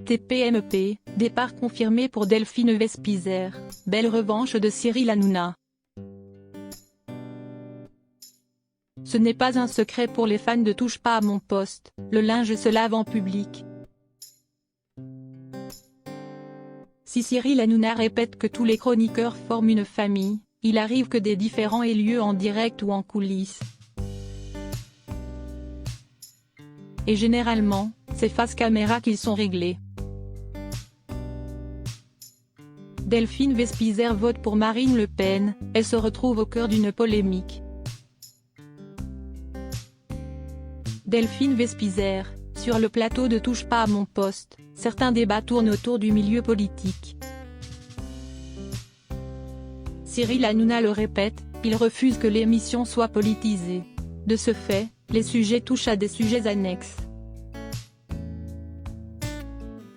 TPMP, départ confirmé pour Delphine Vespizer, belle revanche de Cyril Hanouna. Ce n'est pas un secret pour les fans de Touche pas à mon poste, le linge se lave en public. Si Cyril Hanouna répète que tous les chroniqueurs forment une famille, il arrive que des différends aient lieu en direct ou en coulisses. Et généralement, c'est face caméra qu'ils sont réglés. Delphine Vespizer vote pour Marine Le Pen, elle se retrouve au cœur d'une polémique. Delphine Vespizer, sur le plateau de Touche pas à mon poste, certains débats tournent autour du milieu politique. Cyril Hanouna le répète, il refuse que l'émission soit politisée. De ce fait, les sujets touchent à des sujets annexes.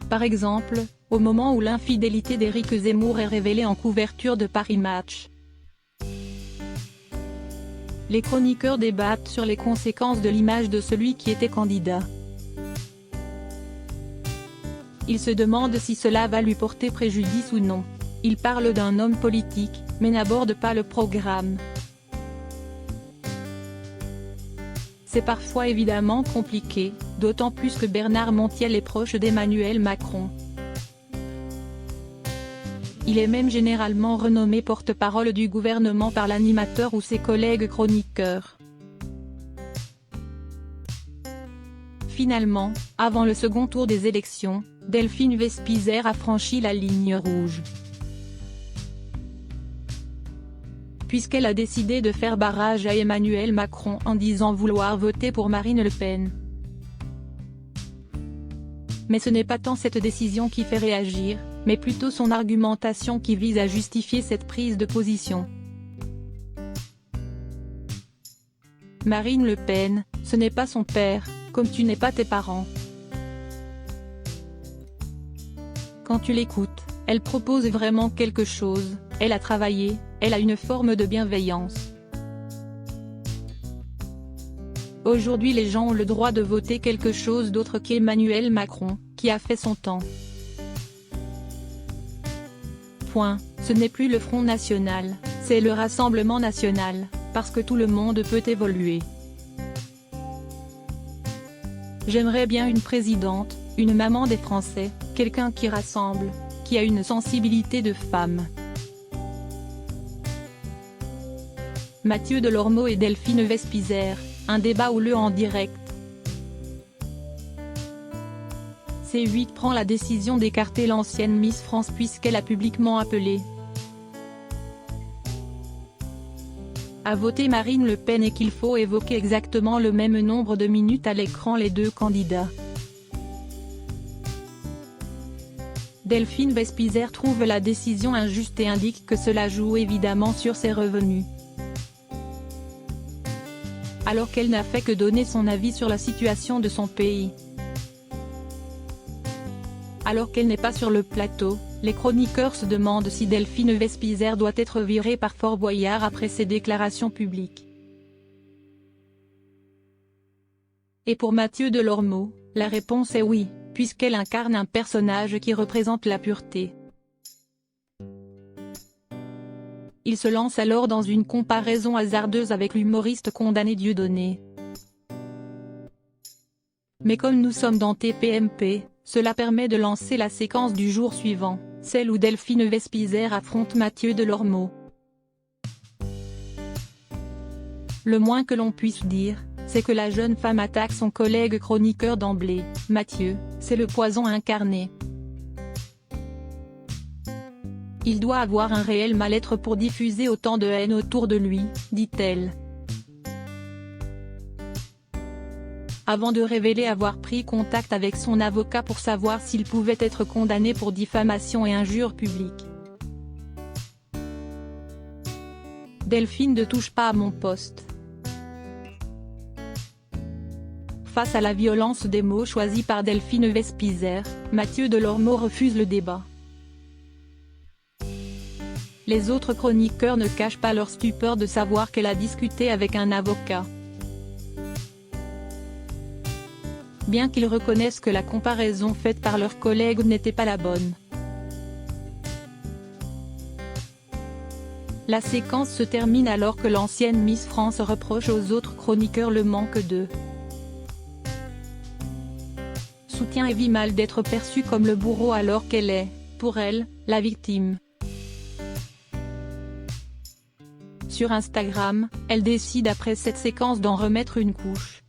Par exemple, au moment où l'infidélité d'Éric Zemmour est révélée en couverture de Paris Match. Les chroniqueurs débattent sur les conséquences de l'image de celui qui était candidat. Ils se demandent si cela va lui porter préjudice ou non. Ils parlent d'un homme politique, mais n'abordent pas le programme. C'est parfois évidemment compliqué, d'autant plus que Bernard Montiel est proche d'Emmanuel Macron. Il est même généralement renommé porte-parole du gouvernement par l'animateur ou ses collègues chroniqueurs. Finalement, avant le second tour des élections, Delphine Vespizer a franchi la ligne rouge. Puisqu'elle a décidé de faire barrage à Emmanuel Macron en disant vouloir voter pour Marine Le Pen. Mais ce n'est pas tant cette décision qui fait réagir, mais plutôt son argumentation qui vise à justifier cette prise de position. Marine Le Pen, ce n'est pas son père, comme tu n'es pas tes parents. Quand tu l'écoutes, elle propose vraiment quelque chose, elle a travaillé, elle a une forme de bienveillance. Aujourd'hui les gens ont le droit de voter quelque chose d'autre qu'Emmanuel Macron, qui a fait son temps. Point. Ce n'est plus le Front National, c'est le Rassemblement National, parce que tout le monde peut évoluer. J'aimerais bien une présidente, une maman des Français, quelqu'un qui rassemble, qui a une sensibilité de femme. Mathieu Delormeau et Delphine Vespizer, un débat houleux en direct. C8 prend la décision d'écarter l'ancienne Miss France puisqu'elle a publiquement appelé à voter Marine Le Pen et qu'il faut évoquer exactement le même nombre de minutes à l'écran les deux candidats. Delphine Vespizer trouve la décision injuste et indique que cela joue évidemment sur ses revenus. Alors qu'elle n'a fait que donner son avis sur la situation de son pays. Alors qu'elle n'est pas sur le plateau, les chroniqueurs se demandent si Delphine Vespizer doit être virée par Fort Boyard après ses déclarations publiques. Et pour Mathieu Delormeau, la réponse est oui, puisqu'elle incarne un personnage qui représente la pureté. Il se lance alors dans une comparaison hasardeuse avec l'humoriste condamné Dieudonné. Mais comme nous sommes dans TPMP, cela permet de lancer la séquence du jour suivant, celle où Delphine Vespizer affronte Mathieu Delormeau. Le moins que l'on puisse dire, c'est que la jeune femme attaque son collègue chroniqueur d'emblée. Mathieu, c'est le poison incarné. Il doit avoir un réel mal-être pour diffuser autant de haine autour de lui, dit-elle. Avant de révéler avoir pris contact avec son avocat pour savoir s'il pouvait être condamné pour diffamation et injure publique. Delphine ne touche pas à mon poste. Face à la violence des mots choisis par Delphine Vespizer, Mathieu Delormeau refuse le débat. Les autres chroniqueurs ne cachent pas leur stupeur de savoir qu'elle a discuté avec un avocat. bien qu'ils reconnaissent que la comparaison faite par leurs collègues n'était pas la bonne. La séquence se termine alors que l'ancienne Miss France reproche aux autres chroniqueurs le manque de soutien et vit mal d'être perçue comme le bourreau alors qu'elle est, pour elle, la victime. Sur Instagram, elle décide après cette séquence d'en remettre une couche.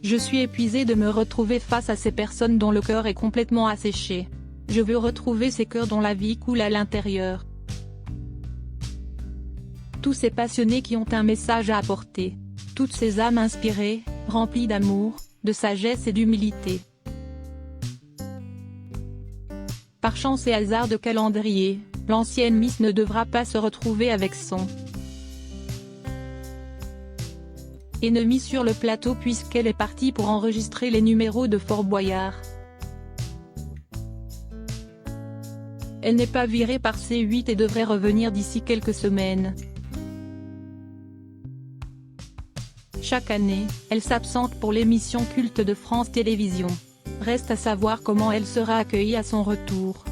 Je suis épuisée de me retrouver face à ces personnes dont le cœur est complètement asséché. Je veux retrouver ces cœurs dont la vie coule à l'intérieur. Tous ces passionnés qui ont un message à apporter. Toutes ces âmes inspirées, remplies d'amour, de sagesse et d'humilité. Par chance et hasard de calendrier, l'ancienne Miss ne devra pas se retrouver avec son ennemi sur le plateau puisqu'elle est partie pour enregistrer les numéros de Fort Boyard. Elle n'est pas virée par C8 et devrait revenir d'ici quelques semaines. Chaque année, elle s'absente pour l'émission culte de France Télévisions. Reste à savoir comment elle sera accueillie à son retour.